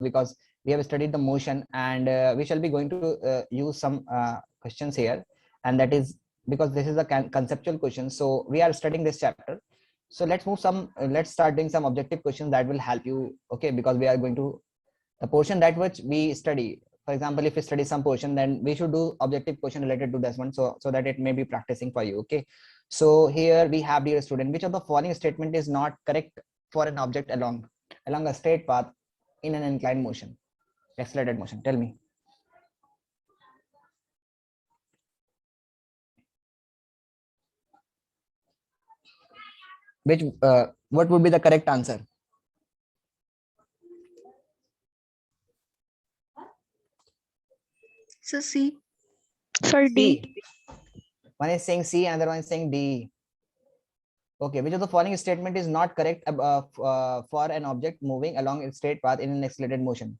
because we have studied the motion, and we shall be going to use some questions here, and that is because this is a conceptual question, so we are studying this chapter. So let's start doing some objective questions that will help you, okay, because we are going to the portion that which we study. For example, if we study some portion, then we should do objective question related to this one, so that it may be practicing for you, okay. So here we have, dear student, which of the following statement is not correct for an object along a straight path in an inclined motion, accelerated motion? Tell me. Which what would be the correct answer? So C. For D. C. One is saying C, another one is saying D. Okay, which of the following statement is not correct for an object moving along a straight path in an accelerated motion?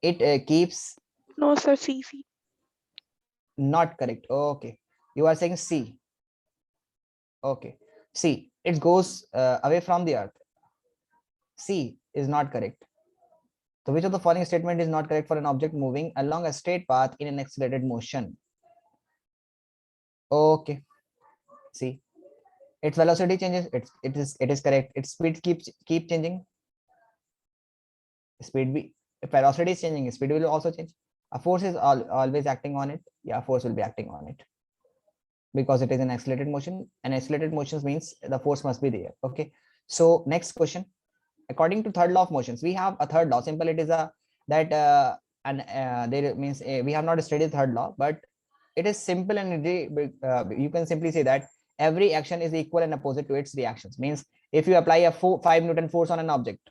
It keeps. No, sir, C. Not correct. Okay, you are saying C. Okay, C. It goes away from the earth. C is not correct. So which of the following statement is not correct for an object moving along a straight path in an accelerated motion? Okay, C. Its velocity changes. It is correct. Its speed keep changing. Speed be, if velocity is changing, speed will also change. A force is always acting on it. Yeah, force will be acting on it because it is an accelerated motion, and accelerated motions means the force must be there. Okay, so next question. According to third law of motions, we have a third law. Simple, it is a that there means we have not studied third law, but it is simple, and you can simply say that every action is equal and opposite to its reactions. Means if you apply a 5 Newton force on an object,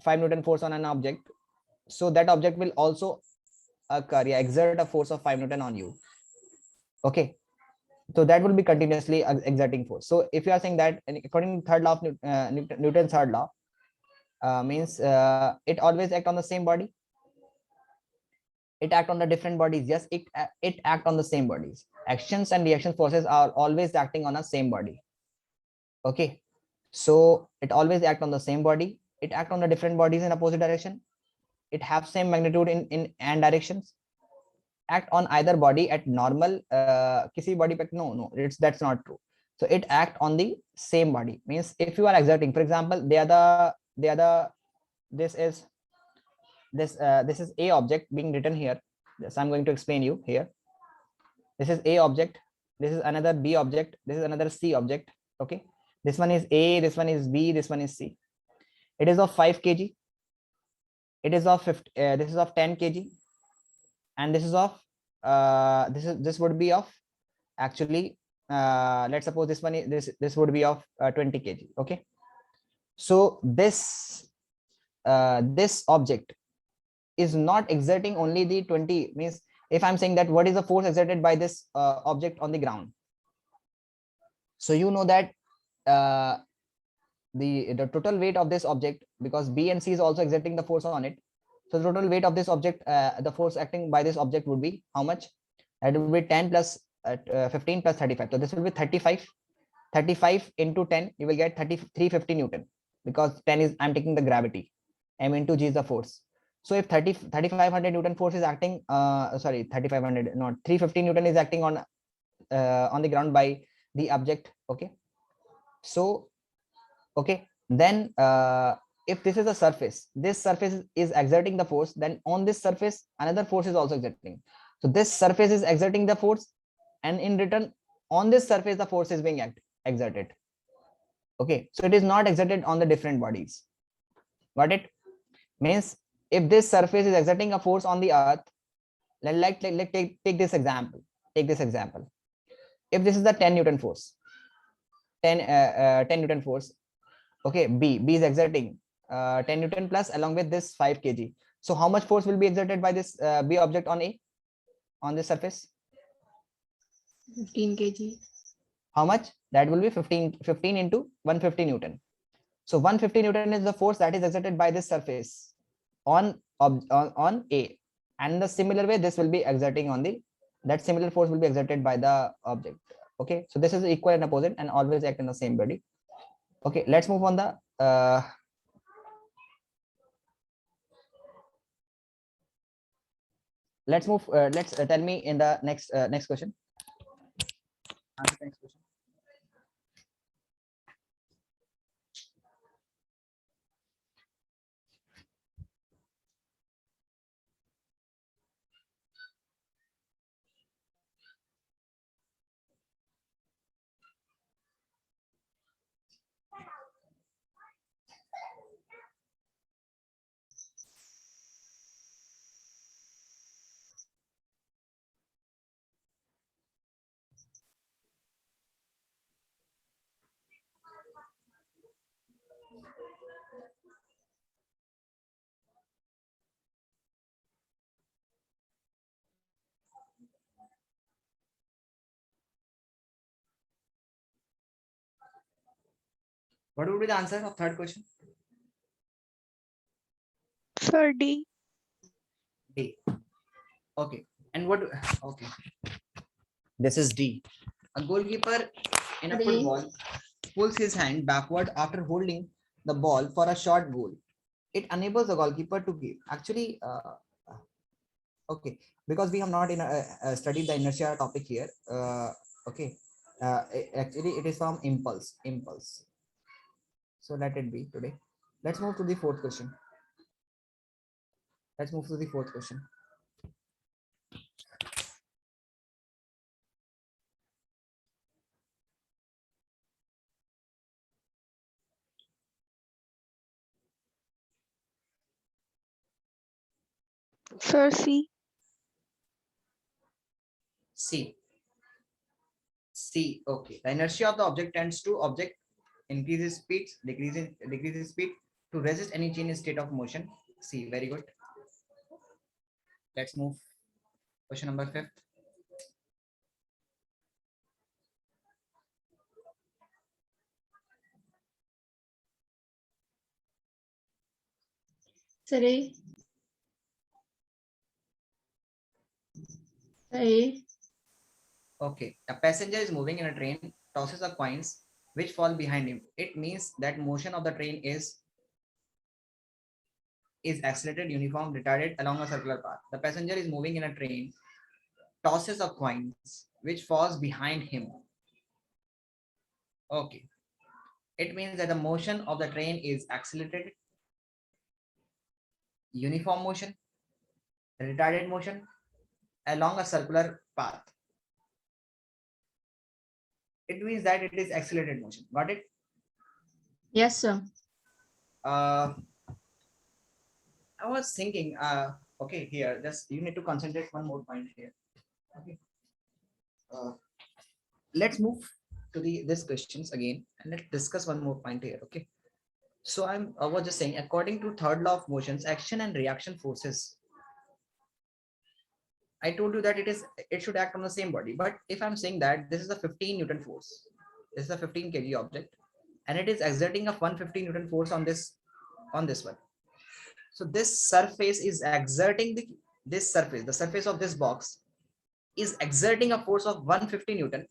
5 Newton force on an object, so that object will also exert a force of 5 Newton on you. Okay, so that will be continuously exerting force. So if you are saying that according to third law of Newton's third law, means it always act on the same body. It act on the different bodies. Yes, it act on the same bodies. Actions and reaction forces are always acting on a same body. Okay, so it always act on the same body. It act on the different bodies in opposite direction. It have same magnitude in and directions. Act on either body at normal kisi body pe, no, that's not true. So it act on the same body. Means if you are exerting, for example, this is A object being written here. So I'm going to explain you here. This is A object, this is another B object, this is another C object. Okay, this one is A, this one is B, this one is C. It is of 5 kg. It is of 50, this is of 10 kg, and this is of this would be of, actually let's suppose this one is this would be of 20 kg. Okay, so this object is not exerting only the 20. Means if I'm saying that what is the force exerted by this object on the ground, so you know that the total weight of this object, because B and C is also exerting the force on it, so the total weight of this object, the force acting by this object would be how much? That would be 10 plus 15 plus 35. So this will be 35 into 10, you will get 350 Newton, because 10 is, I'm taking the gravity, m into g is the force. So if 3500 Newton force is acting, sorry, 3500, not 350 Newton is acting on the ground by the object. Okay, so okay, then if this is a surface, this surface is exerting the force, then on this surface another force is also exerting. So this surface is exerting the force, and in return on this surface the force is being exerted. Okay, so it is not exerted on the different bodies. Got it? Means if this surface is exerting a force on the earth, take this example. Take this example. If this is the 10 Newton force, 10 Newton force, okay, B is exerting 10 Newton plus along with this 5 kg. So how much force will be exerted by this B object on A, on this surface? 15 kg. How much? That will be 15 into 150 Newton. So 150 Newton is the force that is exerted by this surface on A, and the similar way this will be exerting on the, that similar force will be exerted by the object. Okay, so this is equal and opposite and always act in the same body. Okay, let's move on the Let's move. Let's tell me in the next question. Answer the next question. What would be the answer of third question? Sir, D. D. Okay. And what? Okay. This is D. A goalkeeper in a football pulls his hand backward after holding the ball for a short goal. It enables the goalkeeper to give. Actually, okay, because we have not studied the inertia topic here. Okay. Actually, it is from impulse. Impulse. So let it be today. Let's move to the fourth question. Let's move to the fourth question. Sir, C. C. C. Okay. The inertia of the object tends to object increases speed, decreases speed to resist any change in state of motion. C. Very good. Let's move. Question number 5. Three. Three. Okay. A passenger is moving in a train, tosses a coins which fall behind him. It means that motion of the train is accelerated, uniform, retarded along a circular path. The passenger is moving in a train, tosses a coins which falls behind him. Okay. It means that the motion of the train is accelerated, uniform motion, retarded motion along a circular path. It means that it is accelerated motion. Got it? Yes, sir. I was thinking, okay, here, just you need to concentrate one more point here. Okay. Let's move to this questions again and let's discuss one more point here. Okay. So I was just saying, according to third law of motions, action and reaction forces. I told you that it should act on the same body. But if I'm saying that this is a 15 Newton force, this is a 15 kg object, and it is exerting a 150 Newton force on this one. So this surface is exerting this surface, the surface of this box is exerting a force of 150 Newton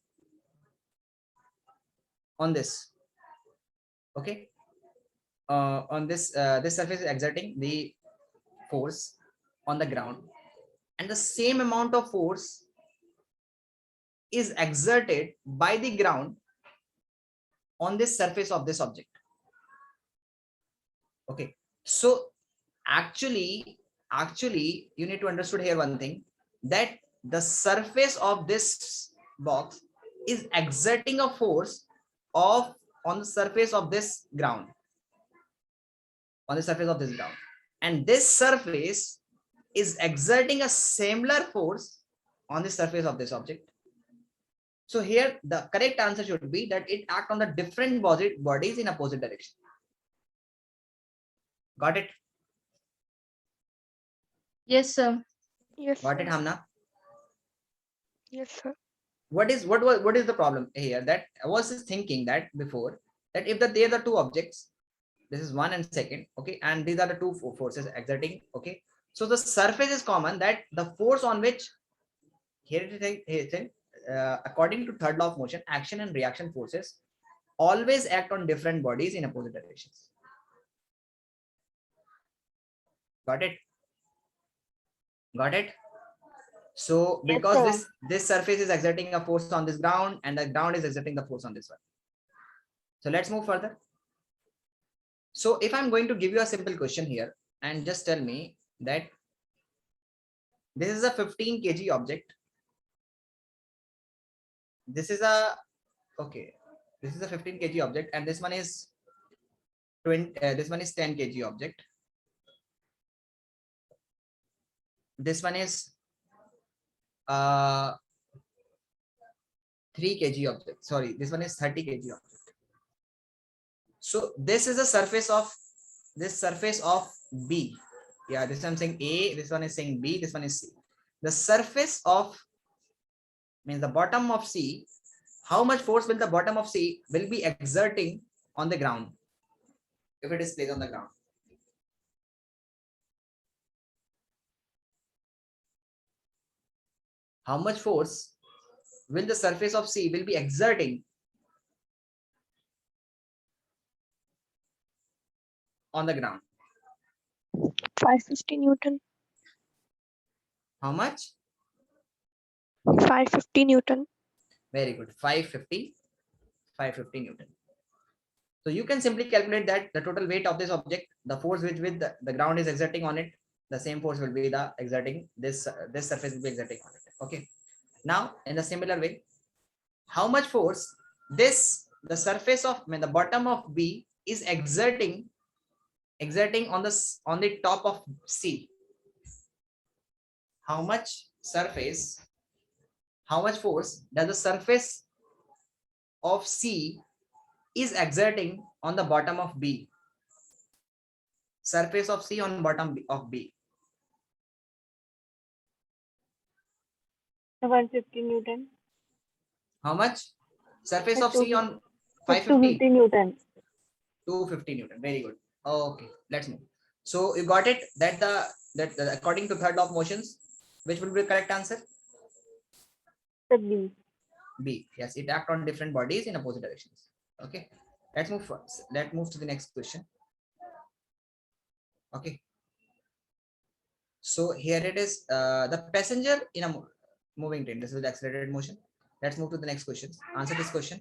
on this. Okay. On this this surface is exerting the force on the ground, and the same amount of force is exerted by the ground on this surface of this object. Okay, so actually you need to understood here one thing, that the surface of this box is exerting a force of on the surface of this ground, on the surface of this ground, and this surface is exerting a similar force on the surface of this object. So here the correct answer should be that it acts on the different bodies in opposite direction. Got it? Yes, sir. Yes, Got sir. it, Hamna? Yes, sir. What is the problem here? That I was just thinking that before, that if there are the two objects, this is one and second, okay, and these are the two forces exerting, okay, so the surface is common, that the force on which here it is, according to third law of motion, action and reaction forces always act on different bodies in opposite directions. Got it? Got it? So Yes, because sir. this surface is exerting a force on this ground and the ground is exerting the force on this one. So let's move further. So if I'm going to give you a simple question here and just tell me that this is a 15 kg object. This is a, okay, this is a 15 kg object and this one is 20, this one is 10 kg object. This one is 3 kg object. Sorry, this one is 30 kg object. So this is a surface of B. Yeah, this one saying A, this one is saying B, this one is C. The surface of means the bottom of C. How much force will the bottom of C will be exerting on the ground if it is placed on the ground? How much force will the surface of C will be exerting on the ground? 550 Newton. How much? 550 Newton. Very good. 550 Newton. So you can simply calculate that the total weight of this object, the force which with the ground is exerting on it, the same force will be the exerting this surface will be exerting on it. Okay. Now in the similar way, how much force the surface of the bottom of B is exerting on the top of C? How much force does the surface of C is exerting on the bottom of B? Surface of C on bottom of B. 150 Newton. How much? Surface of C on 250 550. Newton. 250 Newton. Very good. Okay, let's move. So you got it that according to third law of motions, which will be the correct answer? The B. B. Yes, it acts on different bodies in opposite directions. Okay, let's move first. Let's move to the next question. Okay. So here it is, the passenger in a moving train. This is the accelerated motion. Let's move to the next question. Answer this question.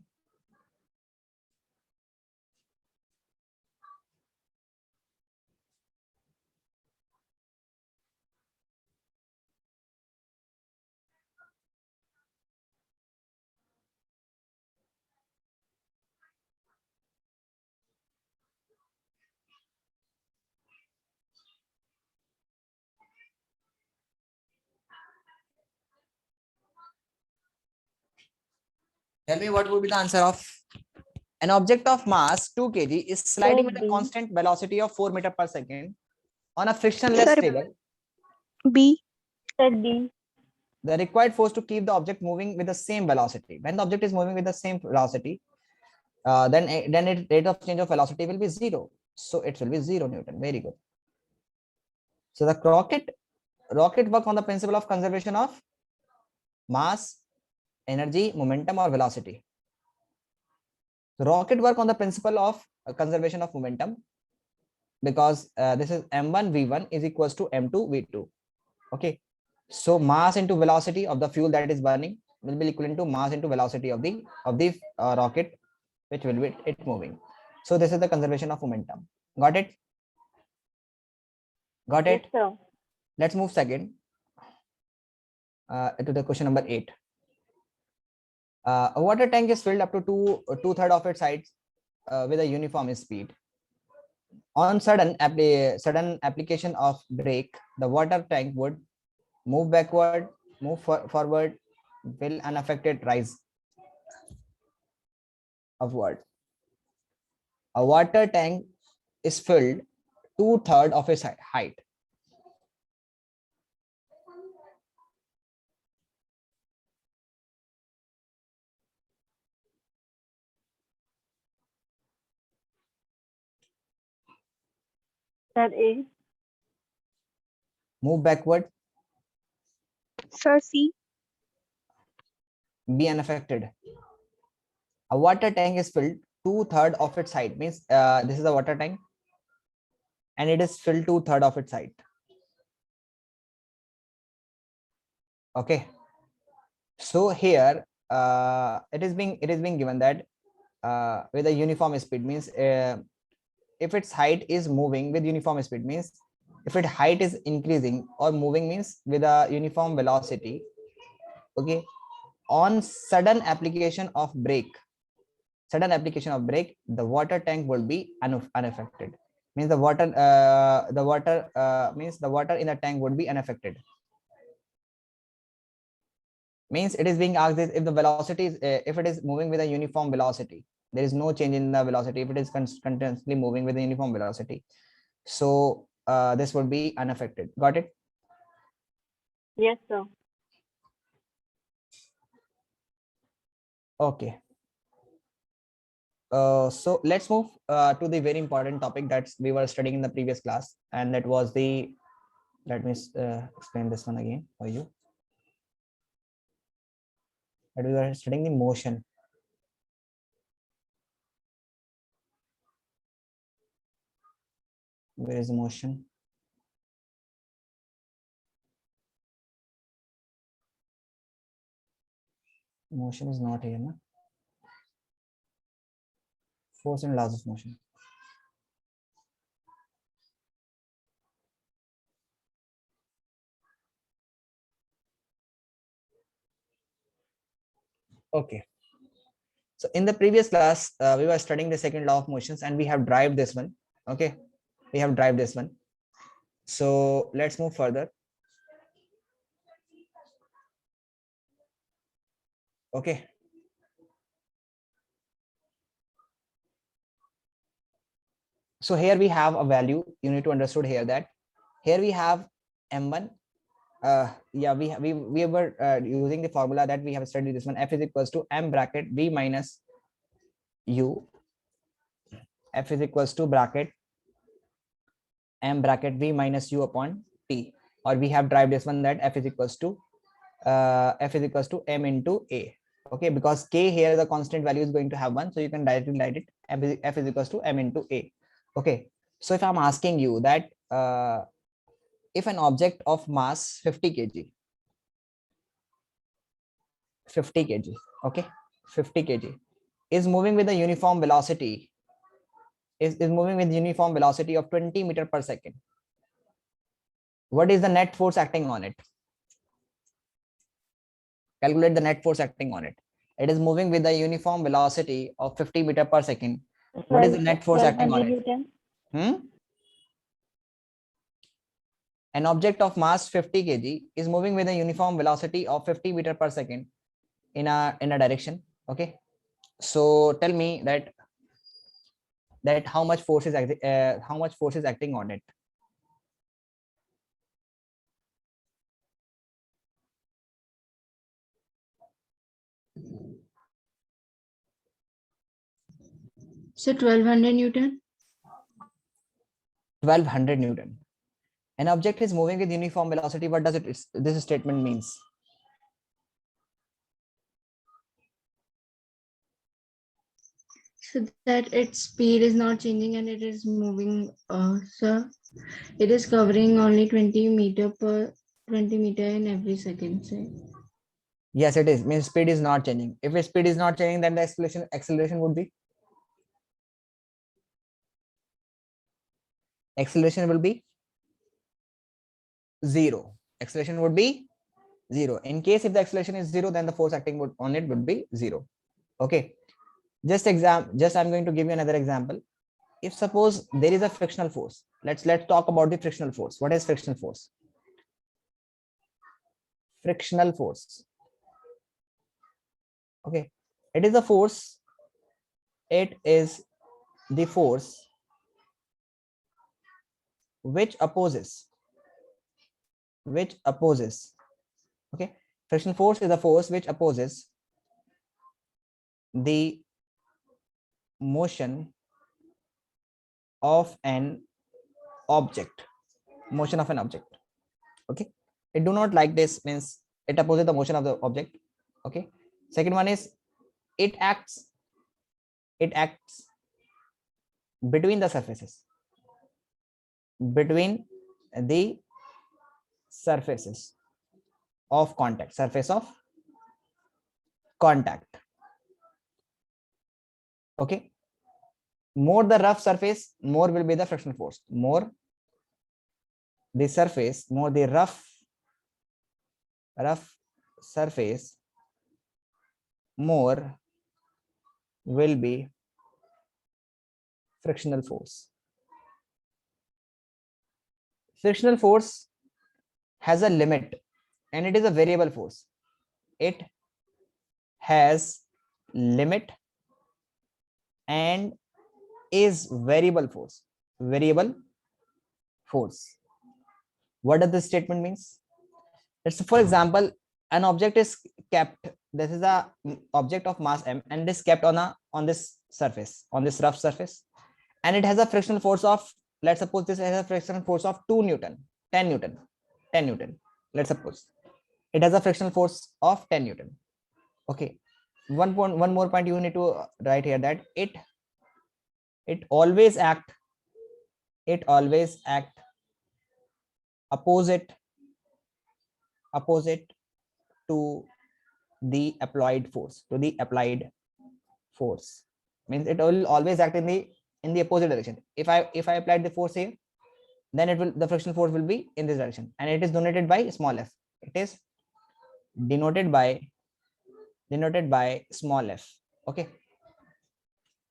Tell me what would be the answer of an object of mass 2 kg is sliding with a B. constant velocity of 4 meter per second on a frictionless Sir, table. B. Said D. The required force to keep the object moving with the same velocity. When the object is moving with the same velocity, then its rate of change of velocity will be 0. So it will be 0 Newton. Very good. So the rocket work on the principle of conservation of mass, energy, momentum, or velocity. So rocket work on the principle of conservation of momentum, because this is m1 v1 is equals to m2 v2. Okay, so mass into velocity of the fuel that is burning will be equivalent to mass into velocity of the rocket, which will be it moving. So this is the conservation of momentum. Got it? Got Yes, it? sir. Let's move second to the question number 8. A water tank is filled up to two-thirds of its sides with a uniform speed. On sudden application of brake, the water tank would move backward, move forward, will unaffected rise upward. A water tank is filled 2/3 of its height. Said A. Move backward, Sir, C. be unaffected. A water tank is filled 2/3 of its height, means this is a water tank and it is filled 2/3 of its height. Okay, so here it is being given that with a uniform speed means if its height is moving with uniform speed means if its height is increasing or moving means with a uniform velocity. Okay, on sudden application of brake, the water tank will be unaffected. Means the water means the water in the tank would be unaffected. Means it is being asked is if the velocity is if it is moving with a uniform velocity, there is no change in the velocity. If it is continuously moving with a uniform velocity, so this would be unaffected. Got it? Yes, sir. Okay. So let's move to the very important topic that we were studying in the previous class, and that was the, let me explain this one again for you. That we were studying the motion. Where is the motion? Motion is not here, no? Force and laws of motion. Okay. So in the previous class, we were studying the second law of motions, and we have derived this one. Okay, we have derived this one. So let's move further. Okay. So here we have a value. You need to understood here that here we have m1. Yeah, we were using the formula that we have studied this one. F is equals to m bracket v minus u. F is equals to bracket m bracket v minus u upon t. Or we have derived this one that f is equals to m into a. Okay, because k here the constant value is going to have 1, so you can directly write it f is equals to m into a. Okay, so if I'm asking you that if an object of mass 50 kg, okay, 50 kg is moving with a uniform velocity, is moving with uniform velocity of 20 meter per second, what is the net force acting on it? Calculate the net force acting on it. It is moving with a uniform velocity of 50 meter per second. What is the net force acting on 1200 it? Newton. An object of mass 50 kg is moving with a uniform velocity of 50 meter per second in a direction. Okay, so tell me that how much force is acting on it? So 1200 Newton. 1200 Newton. An object is moving with uniform velocity. What does this statement means? So that its speed is not changing and it is moving. So it is covering only 20 meter in every second. Say. Yes, it is. Means speed is not changing. If its speed is not changing, then the acceleration would be zero. Acceleration would be zero. In case if the acceleration is zero, then the force acting on it would be zero. Okay. Just I'm going to give you another example. If suppose there is a frictional force, let's talk about the frictional force. What is frictional force? Frictional force. Okay, it is a force. It is the force which opposes. Okay, friction force is a force which opposes the motion of an object. Okay, it do not like this, means it opposes the motion of the object. Okay, second one is it acts between the surfaces of contact, surface of contact. Okay, more the rough surface, more will be the frictional force. More the surface, more the rough surface, more will be frictional force. Frictional force has a limit and it is a variable force. It has limit and is variable force. Variable force. What does this statement means? Let's say, for example, an object is kept. This is a object of mass m, and it is kept on this surface, on this rough surface, and it has a frictional force of, let's suppose this has a frictional force of 2 Newton, 10 Newton, 10 Newton. Let's suppose it has a frictional force of 10 Newton. Okay, one more point you need to write here, that it always act opposite to the applied force. Means it will always act in the opposite direction. If I applied the force here, then the frictional force will be in this direction, and it is denoted by small f. It is denoted by small f. Okay,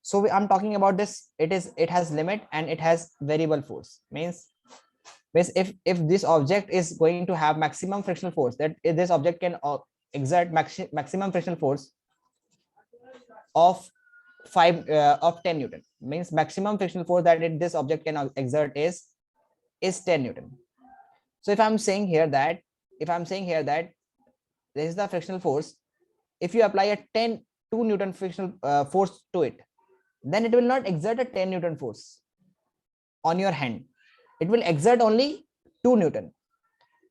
so I'm talking about this. It has limit and it has variable force. Means if this object is going to have maximum frictional force, that this object can exert maximum frictional force of 10 Newton. Means maximum frictional force that this object can exert is 10 Newton. So if I'm saying here that this is the frictional force, if you apply a 2 Newton frictional force to it, then it will not exert a 10 Newton force on your hand. It will exert only 2 Newton.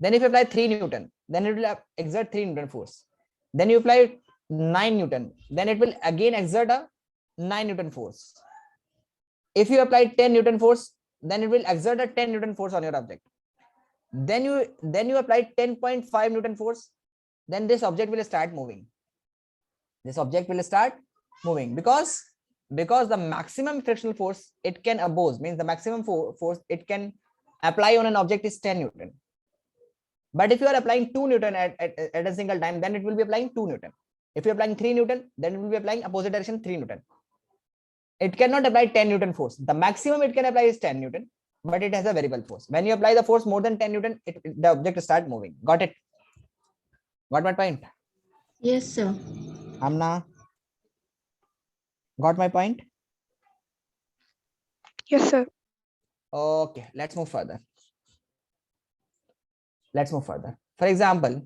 Then if you apply 3 Newton, then it will exert 3 Newton force. Then you apply 9 Newton, then it will again exert a 9 Newton force. If you apply 10 Newton force, then it will exert a 10 Newton force on your object. Then you apply 10.5 Newton force, then this object will start moving. Because the maximum frictional force it can oppose, means the maximum force it can apply on an object is 10 Newton. But if you are applying 2 Newton at a single time, then it will be applying 2 Newton. If you're applying 3 Newton, then it will be applying opposite direction 3 Newton. It cannot apply 10 Newton force. The maximum it can apply is 10 Newton, but it has a variable force. When you apply the force more than 10 Newton, the object start moving. Got it? Got my point? Yes, sir. Amna, got my point? Yes, sir. Okay, let's move further. For example,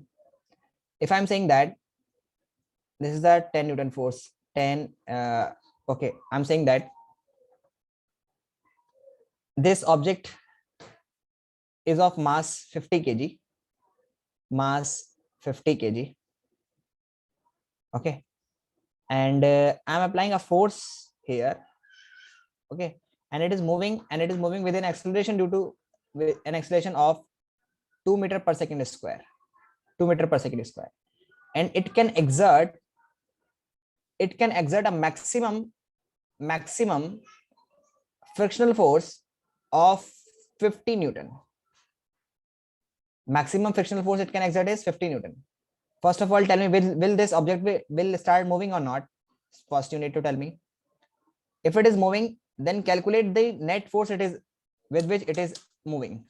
if I'm saying that this is the 10 Newton force, 10, okay, I'm saying that this object is of mass 50 kg, okay, and I'm applying a force here, okay, and it is moving with an acceleration with an acceleration of 2 meter per second square, and it can exert a maximum frictional force of 50 Newton. Maximum frictional force it can exert is 50 Newton. First of all, tell me, will this object will start moving or not? First, you need to tell me. If it is moving, then calculate the net force with which it is moving.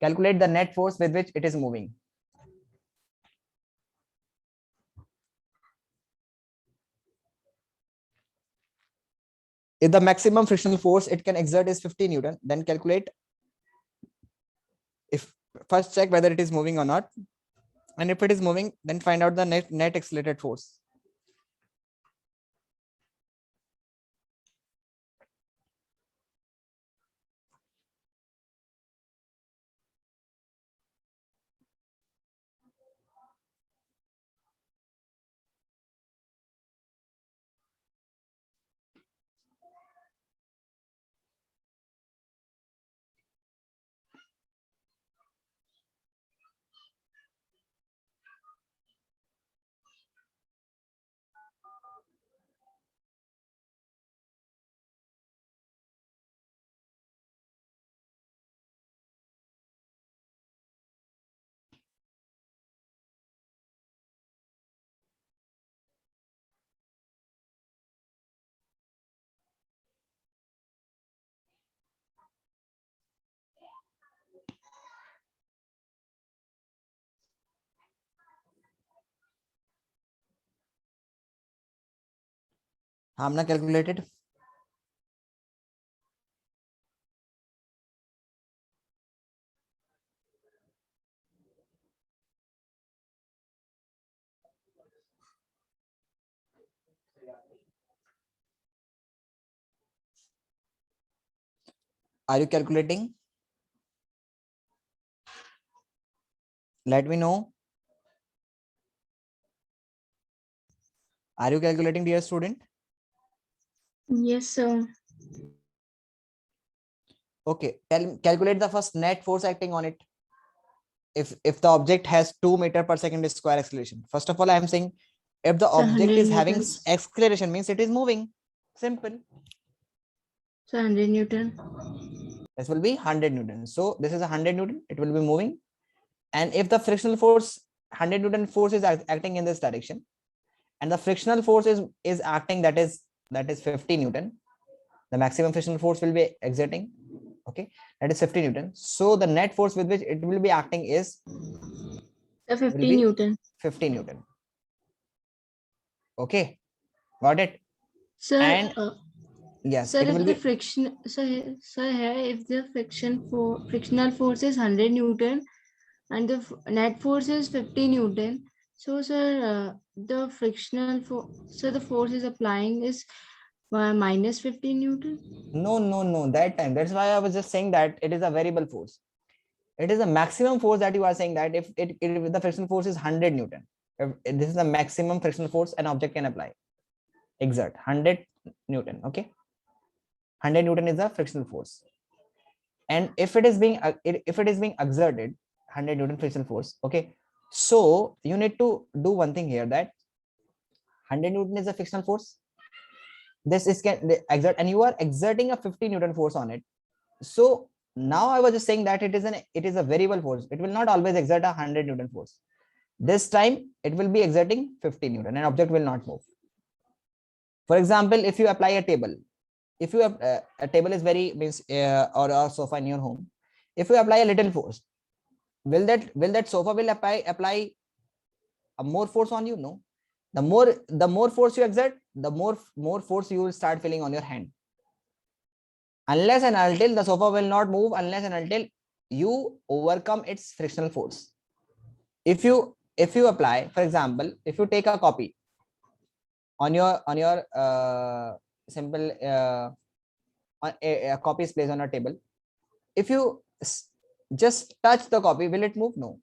Calculate the net force with which it is moving. If the maximum frictional force it can exert is 50 Newton, then calculate, first check whether it is moving or not. And if it is moving, then find out the net accelerated force. Hamna calculated. Are you calculating? Let me know. Are you calculating, dear student? Yes, sir. Okay, calculate the first net force acting on it. If the object has 2 meter per second square acceleration. First of all, I am saying if the So object 100 is having newtons. acceleration, means it is moving. Simple. So 100 Newton. This will be 100 Newton. So this is 100 Newton. It will be moving. And if the frictional force 100 Newton force is acting in this direction, and the frictional force is acting, that is 50 Newton. The maximum frictional force will be exerting. Okay, that is 50 Newton. So the net force with which it will be acting is So 50 be Newton. 50 Newton. Okay, got it. Sir, And yes, sir, it will if the be friction, sir, here, if the frictional force is 100 Newton and the net force is 50 Newton, so sir, the frictional force, so the force is applying is minus 50 Newton. no. That time, that's why I was just saying that it is a variable force. It is a maximum force that you are saying that if the frictional force is 100 Newton, if this is the maximum frictional force an object can apply, exert 100 Newton. Okay, 100 Newton is the frictional force. And if it is being exerted 100 Newton frictional force, okay, so you need to do one thing here, that 100 Newton is a frictional force. This is can exert, and you are exerting a 50 Newton force on it. So now I was just saying that it is a variable force. It will not always exert a 100 Newton force. This time it will be exerting 50 Newton, and object will not move. For example, if you apply a table, if you have a table is very means or a sofa in your home, if you apply a little force, will that sofa will apply a more force on you? No. The more force you exert, the more force you will start feeling on your hand. Unless and until the sofa will not move, unless and until you overcome its frictional force. If you apply, for example, if you take a copy on your simple a copy is placed on a table, if you just touch the copy, will it move? No,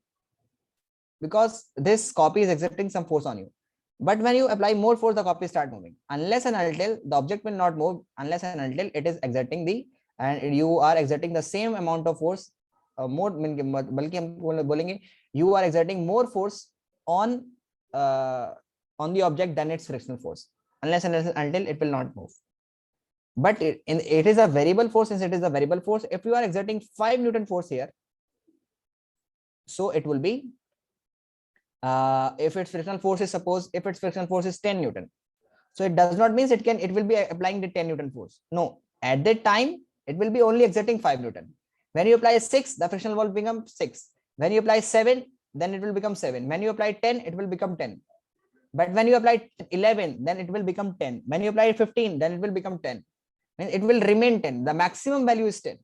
because this copy is exerting some force on you. But when you apply more force, the copy start moving. Unless and until the object will not move, unless and until it is exerting and you are exerting the same amount of force, more बल्कि हम बोलेंगे you are exerting more force on the object than its frictional force. Unless and until it will not move. But it is a variable force. Since it is a variable force, if you are exerting 5 Newton force here, so it will be if its frictional force is, suppose if its frictional force is 10 Newton, so it does not mean it will be applying the 10 Newton force. No, at that time it will be only exerting 5 Newton. When you apply 6, the frictional force becomes 6. When you apply 7, then it will become 7. When you apply 10, it will become 10. But when you apply 11, then it will become 10. When you apply 15, then it will become 10. And it will remain 10. The maximum value is 10.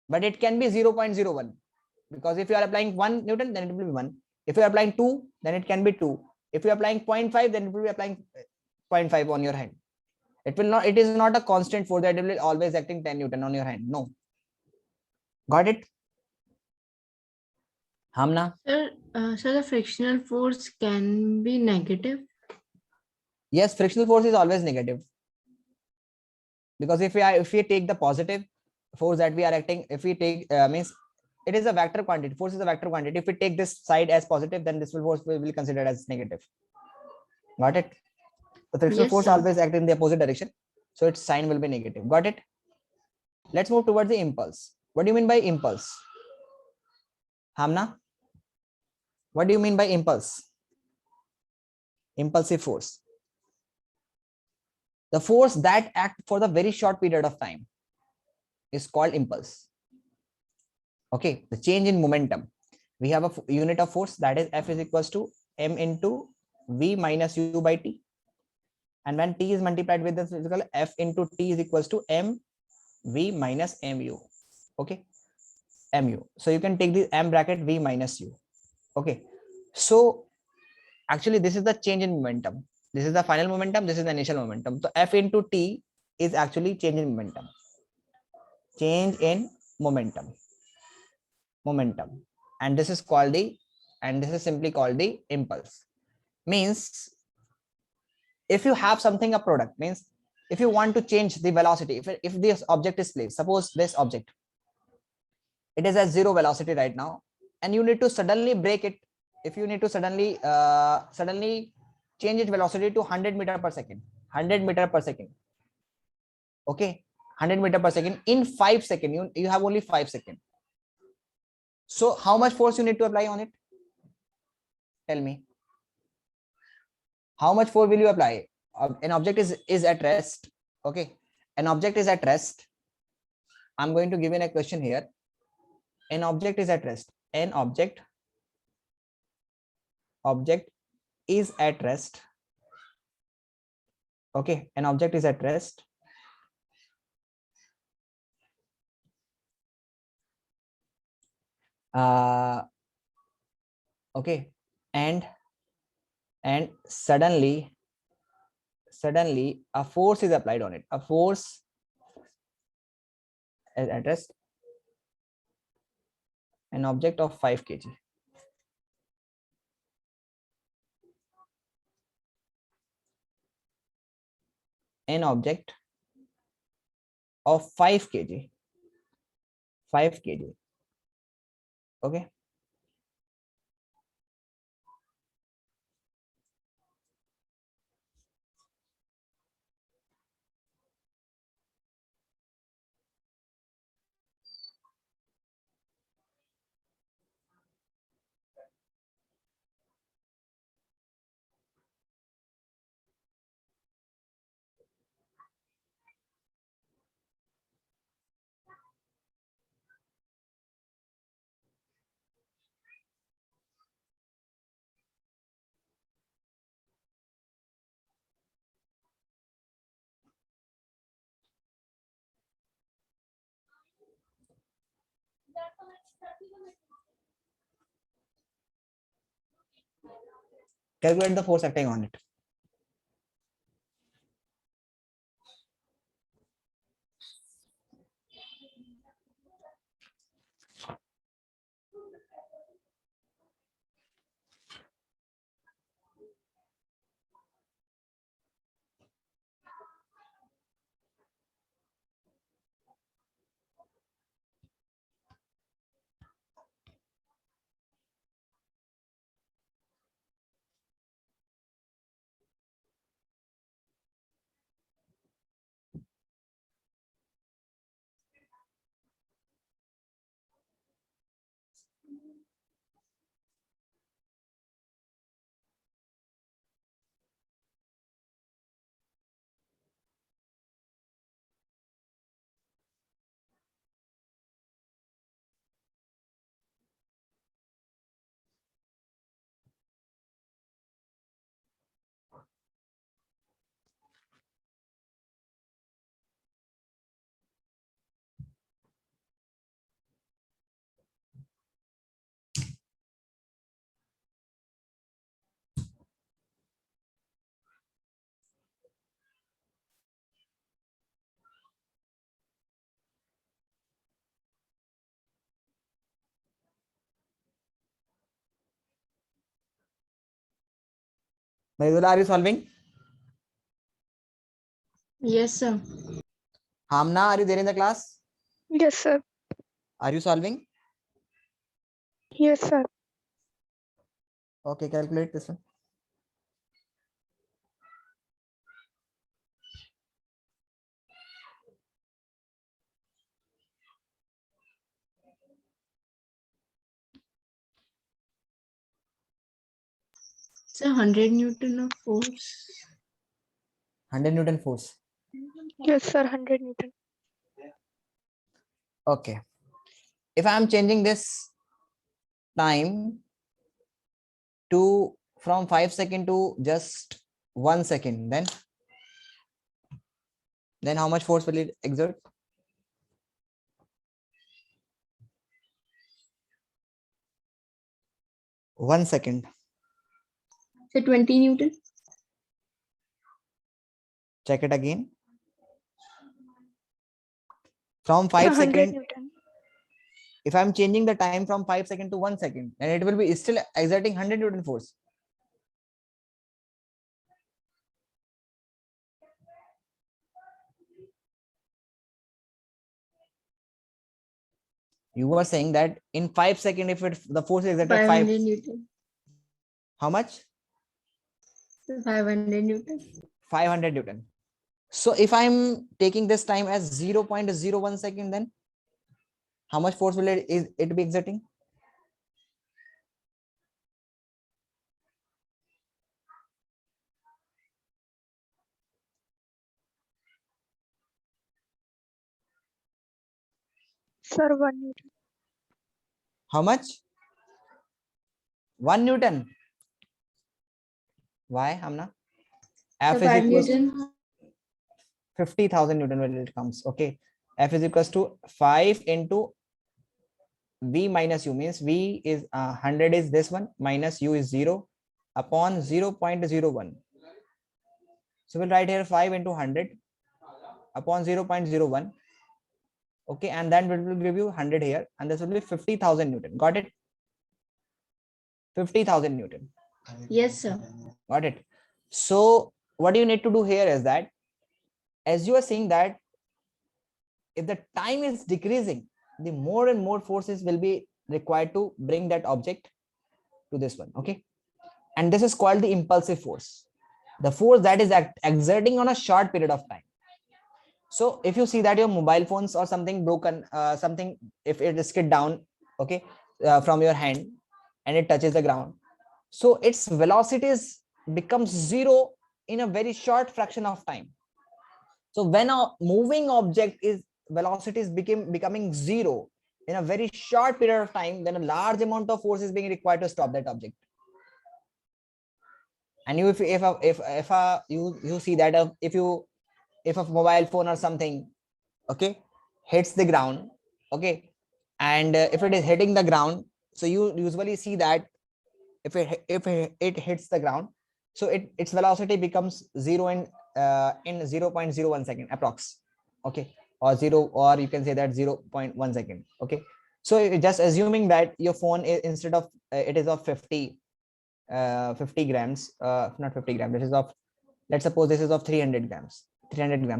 But it can be 0.01. Because if you are applying 1 Newton, then it will be 1. If you are applying 2, then it can be 2. If you are applying 0.5, then it will be applying 0.5 on your hand. It is not a constant force that it will always acting 10 Newton on your hand. No. Got it? Hamna? Sir, the frictional force can be negative. Yes, frictional force is always negative. Because if we take the positive force that we are acting, if we take means it is a vector quantity. Force is a vector quantity. If we take this side as positive, then this force will be considered as negative. Got it? The frictional Yes, force sir. always acts in the opposite direction, so its sign will be negative. Got it? Let's move towards the impulse. What do you mean by impulse? Hamna? What do you mean by impulse? Impulsive force. The force that acts for the very short period of time is called impulse. Okay, the change in momentum. We have a unit of force, that is F is equals to m into v minus u by t. And when T is multiplied with the physical, F into T is equals to mv minus mu. Okay, mu. So you can take the m bracket v minus u. Okay, so actually this is the change in momentum. This is the final momentum, this is the initial momentum. So F into T is actually change in momentum. Change in momentum. And this is called the, and this is simply called the impulse. Means if you have something, a product, means if you want to change the velocity, if this object is placed, suppose this object, it is at 0 velocity right now, and you need to suddenly break it. If you need to suddenly change its velocity to 100 meter per second, 100 meter per second. Okay, 100 meter per second in 5 seconds. You have only 5 seconds. So how much force you need to apply on it? Tell me. How much force will you apply? An object is at rest. Okay, an object is at rest. I'm going to give you a question here. An object is at rest. An object is at rest. Okay, an object is at rest. Okay, and suddenly a force is applied on it. A force is at rest. An object of 5 kg. An object of 5 kg. 5 kg. Okay. Calculate the force acting on it. Maridula, are you solving? Yes, sir. Hamna, are you there in the class? Yes, sir. Are you solving? Yes, sir. Okay, calculate this one. So 100 Newton of force. 100 Newton force. Yes, sir. 100 Newton. Okay. If I am changing this time to from 5 seconds to just 1 second, then then how much force will it exert? One second. So 20 Newton. Check it again. From Sir, 5 100 seconds, Newton. if I'm changing the time from 5 seconds to 1 second, then it will be still exerting 100 Newton force. You were saying that in 5 seconds, if the force is exerted 500 Newton. how much? So 500 Newton. 500 Newton. So if I'm taking this time as 0.01 second, then how much force will it be exerting? Sir, 1 Newton. How much? 1 Newton. Why, Hamna? So F is 5 equals to Newton. 50,000 Newton when it comes. Okay. F is equals to 5 into V minus U, means V is 100 is this one, minus U is 0 upon 0.01. So we'll write here 5 into 100 upon 0.01. Okay. And then it will give you 100 here. And this will be 50,000 Newton. Got it? 50,000 Newton. Yes, sir. Got it. So what you need to do here is that, as you are seeing that if the time is decreasing, the more and more forces will be required to bring that object to this one. Okay. And this is called the impulsive force, the force that is exerting on a short period of time. So if you see that your mobile phones or something broken, something, if it is skid down, okay, from your hand and it touches the ground, so its velocities becomes zero in a very short fraction of time. So when a moving object is velocities becoming zero in a very short period of time, then a large amount of force is being required to stop that object. And you, if you see that if a mobile phone or something, okay, hits the ground, okay, and if it is hitting the ground, so you usually see that if it hits the ground, so its velocity becomes zero in 0.01 second approx. Okay. Or zero, or you can say that 0.1 second. Okay. So just assuming that your phone is, instead of it is of 50 grams, not 50 grams, this is of, let's suppose this is of 300 grams.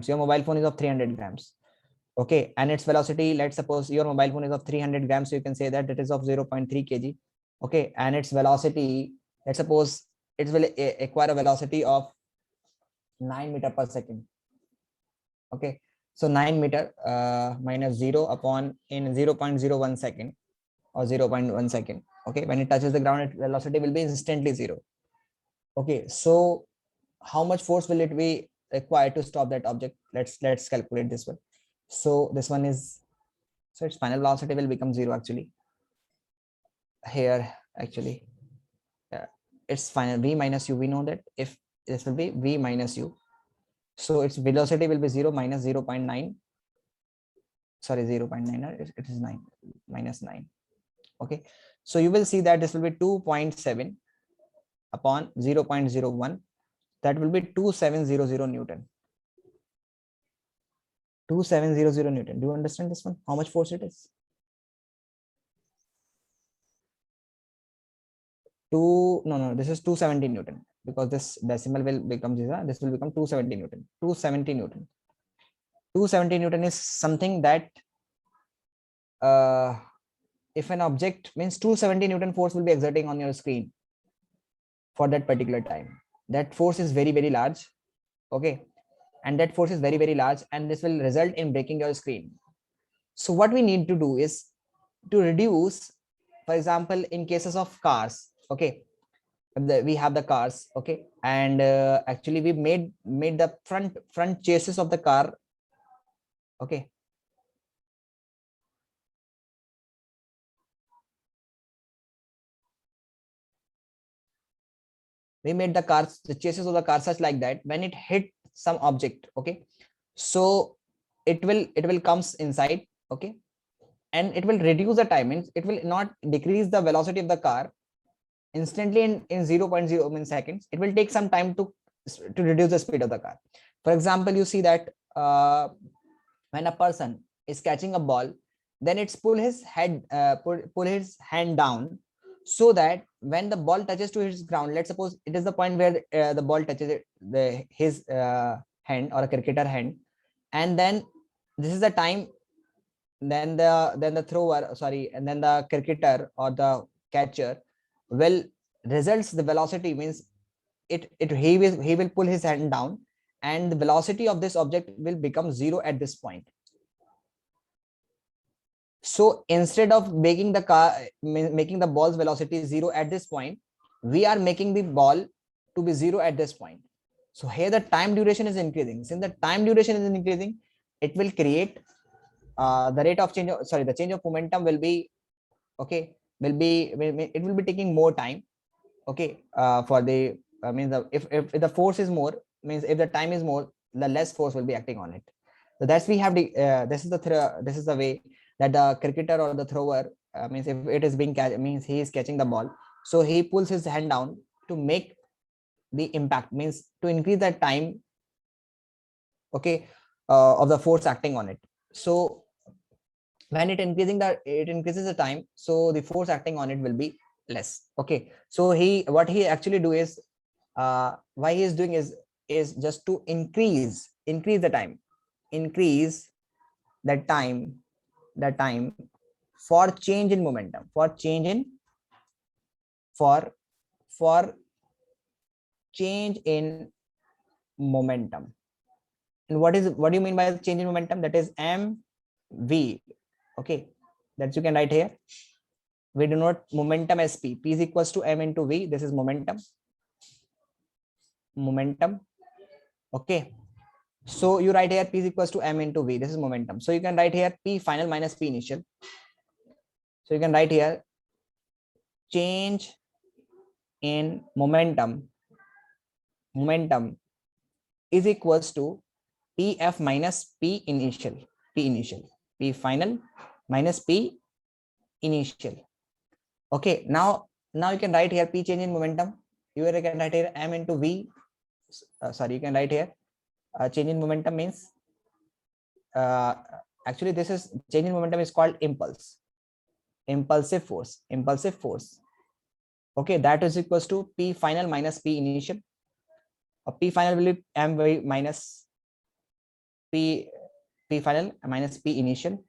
Your mobile phone is of 300 grams. Okay. And its velocity, let's suppose your mobile phone is of 300 grams, so you can say that it is of 0.3 kg. Okay. And its velocity, let's suppose it will acquire a velocity of 9 meter per second. Okay. So 9 meter minus 0 upon in 0.01 second or 0.1 second. Okay. When it touches the ground, its velocity will be instantly zero. Okay. So how much force will it be required to stop that object? Let's calculate this one. So this one is, so its final velocity will become zero actually. Here actually, it's final V minus U. We know that if this will be V minus U, so its velocity will be 0 minus 0.9. Sorry, 0.9. It is 9 minus 9. Okay. So you will see that this will be 2.7 upon 0.01. That will be 2700 Newton. 2700 Newton. Do you understand this one? How much force it is? No, this is 270 Newton, because this decimal will become this will become 270 Newton. 270 Newton. 270 Newton is something that if an object, means 270 Newton force will be exerting on your screen for that particular time. That force is very, very large. Okay. And that force is very, very large, and this will result in breaking your screen. So what we need to do is to reduce, for example, in cases of cars, okay, we have the cars, okay, and actually we made the front chassis of the car, okay, we made the chassis of the car such like that when it hit some object, okay, So it will comes inside, okay, and it will reduce the time, means it will not decrease the velocity of the car instantly in 0.0 seconds. It will take some time to reduce the speed of the car. For example, you see that when a person is catching a ball, then it's pull his hand down, so that when the ball touches to his ground, let's suppose it is the point where the ball touches his hand, or a cricketer hand, and then this is the time, then the thrower, sorry, and then the cricketer or the catcher will results the velocity, means he will pull his hand down, and the velocity of this object will become 0 at this point. So instead of making the ball's velocity 0 at this point, we are making the ball to be 0 at this point. So here the time duration is increasing. Since the time duration is increasing, it will create the rate of change, the change of momentum will be, okay, it will be taking more time, okay, for the means if the force is more, means if the time is more, the less force will be acting on it. So that's we have the this is the way that the cricketer or the thrower, means if it is being catch, means he is catching the ball, so he pulls his hand down to make the impact, means to increase that time, okay, of the force acting on it. So when it increases the time, so the force acting on it will be less, okay. So what he actually do is, why he is doing is just to increase the time for change in momentum, for change in momentum. And what do you mean by change in momentum? That is mv, okay, that you can write here. We denote momentum as p is equals to m into v. This is momentum, okay. So you write here p is equals to m into v. This is momentum. So you can write here p final minus p initial. So you can write here change in momentum is equals to pf minus p initial, p final minus p initial. Okay, now you can write here p change in momentum. You can write here m into v. You can write here change in momentum means actually this is change in momentum is called impulsive force. Okay, that is equals to p final minus p initial. P final will be mv minus p final minus p initial.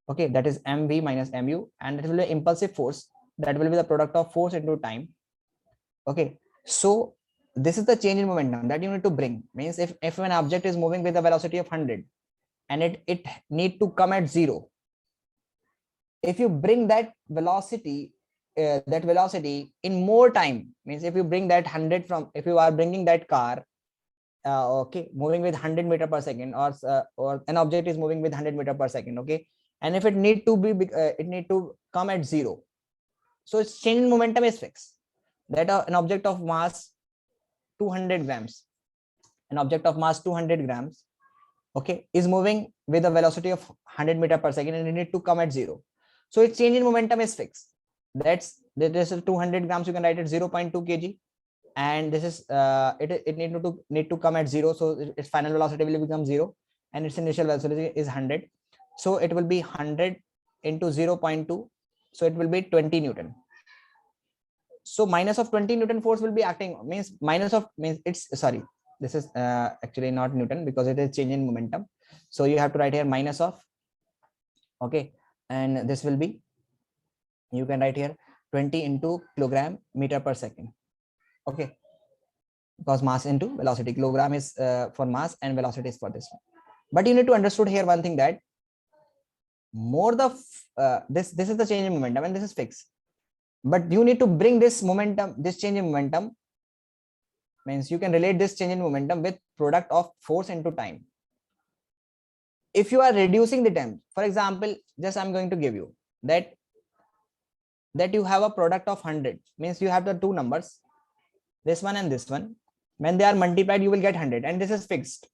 Okay, that is mv minus mu, and it will be impulsive force, that will be the product of force into time. Okay, so this is the change in momentum that you need to bring. Means if an object is moving with a velocity of 100 and it need to come at 0, if you bring that velocity in more time, means if you bring that 100 from, if you are bringing that car okay, moving with 100 meter per second, or an object is moving with 100 meter per second, okay, and if it need to be it need to come at 0, so its change in momentum is fixed. That an object of mass 200 grams, okay, is moving with a velocity of 100 meter per second, and it need to come at 0, so its change in momentum is fixed. That is 200 grams, you can write it 0.2 kg, and this is it need to come at 0, so its final velocity will become 0, and its initial velocity is 100, so it will be 100 into 0.2, so it will be 20 Newton. So minus of 20 Newton force will be acting, means it's this is actually not Newton, because it is change in momentum, so you have to write here minus of, okay, and this will be, you can write here 20 into kilogram meter per second, okay, because mass into velocity, kilogram is for mass and velocity is for this one. But you need to understood here one thing, that more the this is the change in momentum, and this is fixed, but you need to bring this change in momentum, means you can relate this change in momentum with product of force into time. If you are reducing the time, for example, just I'm going to give you that you have a product of 100, means you have the two numbers, this one and this one. When they are multiplied, you will get 100, and this is fixed.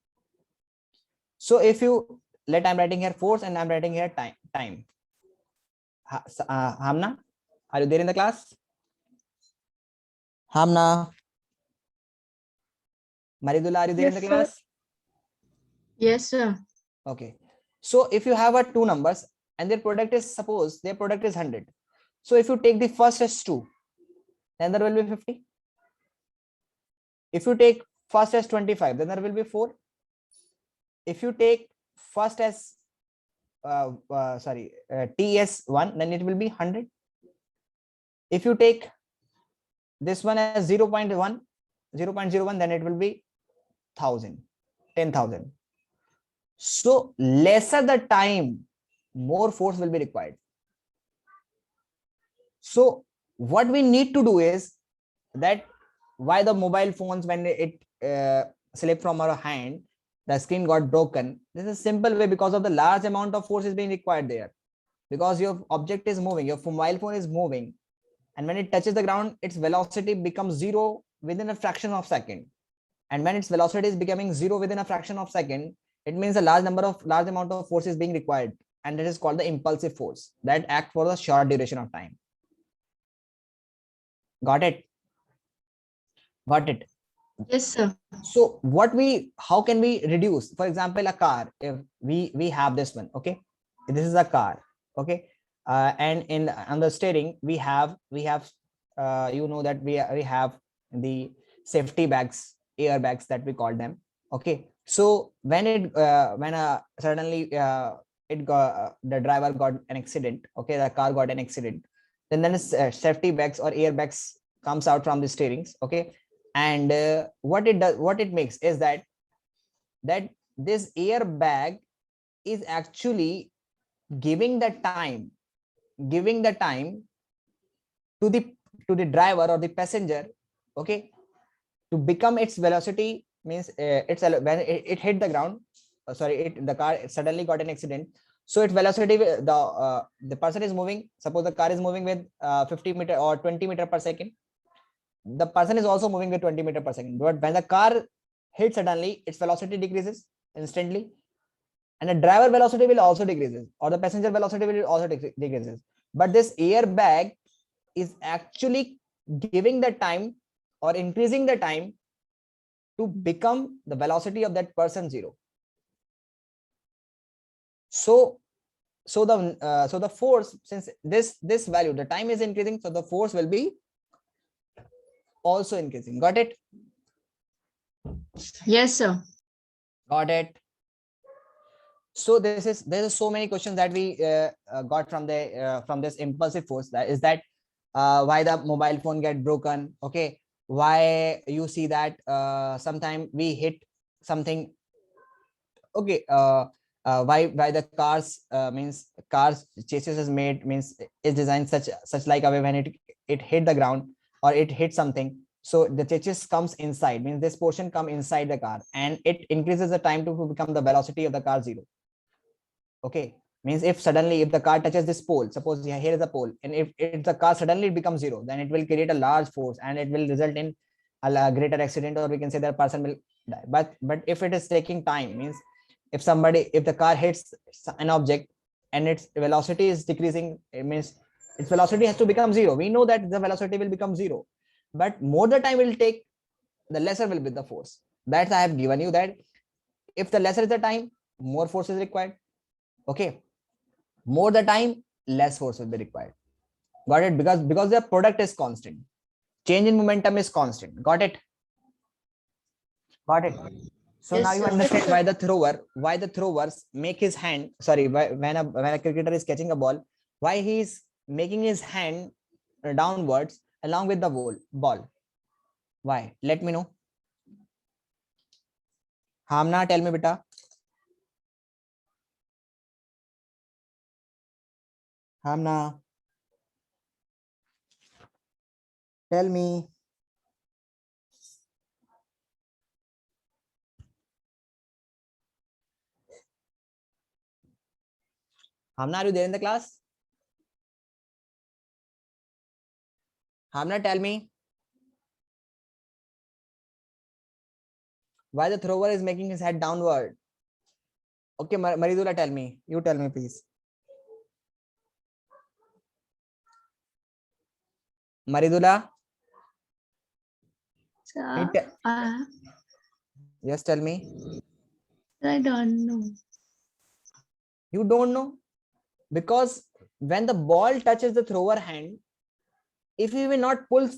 So if you let, I'm writing here force and I'm writing here time. Hamna, are you there in the class? Hamna, Maridula, are you there in Yes, the sir. class? Yes, sir. Okay. So if you have a two numbers and their product is, suppose their product is 100. So if you take the first as 2, then there will be 50. If you take first as 25, then there will be 4. If you take first as T as 1, then it will be 100. If you take this one as 0.1, then it will be 1000, 10,000. So lesser the time, more force will be required. So what we need to do is that why the mobile phones, when it slipped from our hand, the screen got broken. This is a simple way, because of the large amount of force is being required there, because your object is moving, your mobile phone is moving, and when it touches the ground, its velocity becomes 0 within a fraction of second. And when its velocity is becoming 0 within a fraction of second, it means a large amount of force is being required, and it is called the impulsive force that act for a short duration of time. Got it? Got it? Yes, sir. So how can we reduce? For example, a car, if we have this one, okay, this is a car, okay, and on the steering we have you know that we have the safety bags, airbags that we call them, okay. So when suddenly it got the driver got an accident, okay, the car got an accident, then safety bags or airbags comes out from the steerings, okay. And what it makes is that this airbag is actually giving the time to the driver or the passenger, okay, to become its velocity, means when it hit the ground, the car suddenly got an accident. So its velocity, the person is moving, suppose the car is moving with 50 meter or 20 meter per second, the person is also moving with 20 meter per second, but when the car hits suddenly, its velocity decreases instantly, and the driver velocity will also decreases, or the passenger velocity will also decreases. But this airbag is actually giving the time or increasing the time to become the velocity of that person 0. So the force, since this value, the time is increasing, so the force will be also increasing. Got it? Yes, sir. Got it? So there's so many questions that we got from this impulsive force, that is that why the mobile phone get broken, okay, why you see that sometime we hit something, okay, why the cars means cars chases is made, means is designed such like a way, when it hit the ground or it hit something, so the chases comes inside, means this portion come inside the car, and it increases the time to become the velocity of the car 0. Okay, means if suddenly if the car touches this pole, suppose here is a pole, and if the car suddenly becomes 0, then it will create a large force and it will result in a greater accident, or we can say that person will die. But if it is taking time, means if the car hits an object and its velocity is decreasing, it means its velocity has to become 0. We know that the velocity will become 0, but more the time will take, the lesser will be the force. That's I have given you, that if the lesser is the time, more force is required, okay, more the time, less force will be required. Got it? Because the product is constant, change in momentum is constant. Got it? Got it? So now Yes, you sir. understand why the throwers make his hand, sorry, when a cricketer is catching a ball, why he is making his hand downwards along with the ball. Why? Let me know. Hamna, tell me beta. Hamna, tell me. Hamna, are you there in the class? Hamna, tell me why the thrower is making his head downward. Okay, Maridula, tell me. You tell me, please. Maridula, Sir, yes, tell me. I don't know. You don't know? Because when the ball touches the thrower hand, if he will not pull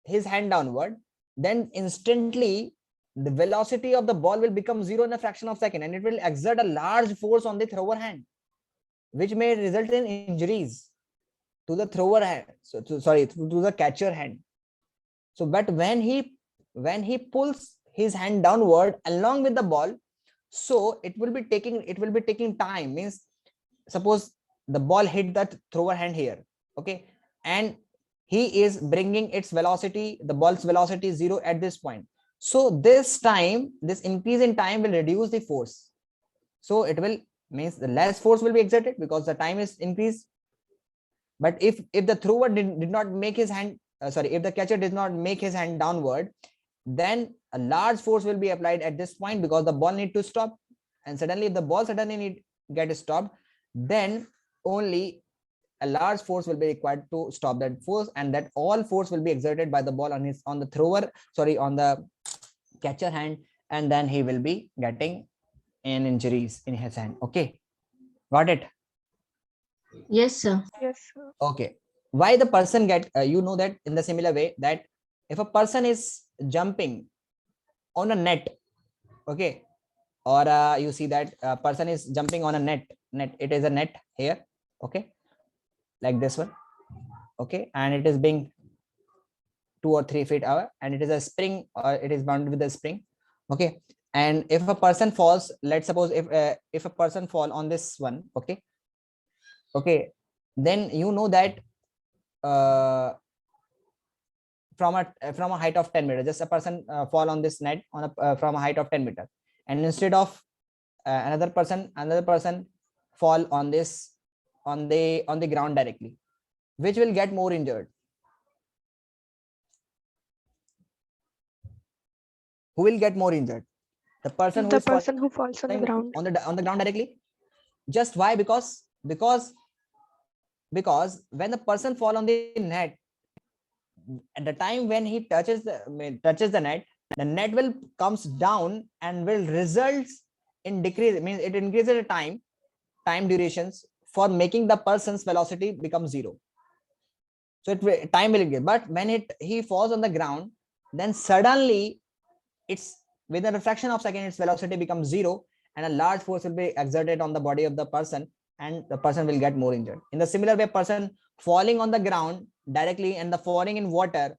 his hand downward, then instantly the velocity of the ball will become zero in a fraction of a second, and it will exert a large force on the thrower hand, which may result in injuries to the thrower hand. So to the catcher hand. So, but when he pulls his hand downward along with the ball, so it will be taking time. Means, suppose the ball hit that thrower hand here, okay, and he is bringing its velocity, the ball's velocity is zero at this point. So this increase in time will reduce the force. So it will means the less force will be exerted because the time is increased. But if the thrower did not make his hand, if the catcher did not make his hand downward, then a large force will be applied at this point because the ball need to stop. And suddenly, if the ball suddenly get stopped, then only a large force will be required to stop that force, and that all force will be exerted by the ball on the catcher hand, and then he will be getting an injuries in his hand. Okay, got it? Yes, sir. Yes, sir. Okay, why the person get you know that in the similar way that if a person is jumping on a net, okay, or you see that a person is jumping on a net, it is a net here, okay, like this one, okay, and it is being 2 or 3 feet away, and it is a spring, or it is bound with a spring, okay. And if a person falls, let's suppose if a person fall on this one, okay, then you know that from a height of 10 meters, just a person fall on this net from a height of 10 meters, and instead of another person fall on this on the ground directly, which will get more injured? Who will get more injured? The person who The is person who falls on the falling ground. on the ground directly. Just why? Because when the person fall on the net, at the time when he touches the net, the net will comes down and will result in decrease. It means it increases the time durations for making the person's velocity become zero. So time will increase. But when he falls on the ground, then suddenly it's within a fraction of a second, its velocity becomes zero, and a large force will be exerted on the body of the person, and the person will get more injured. In the similar way, person falling on the ground directly and the falling in water,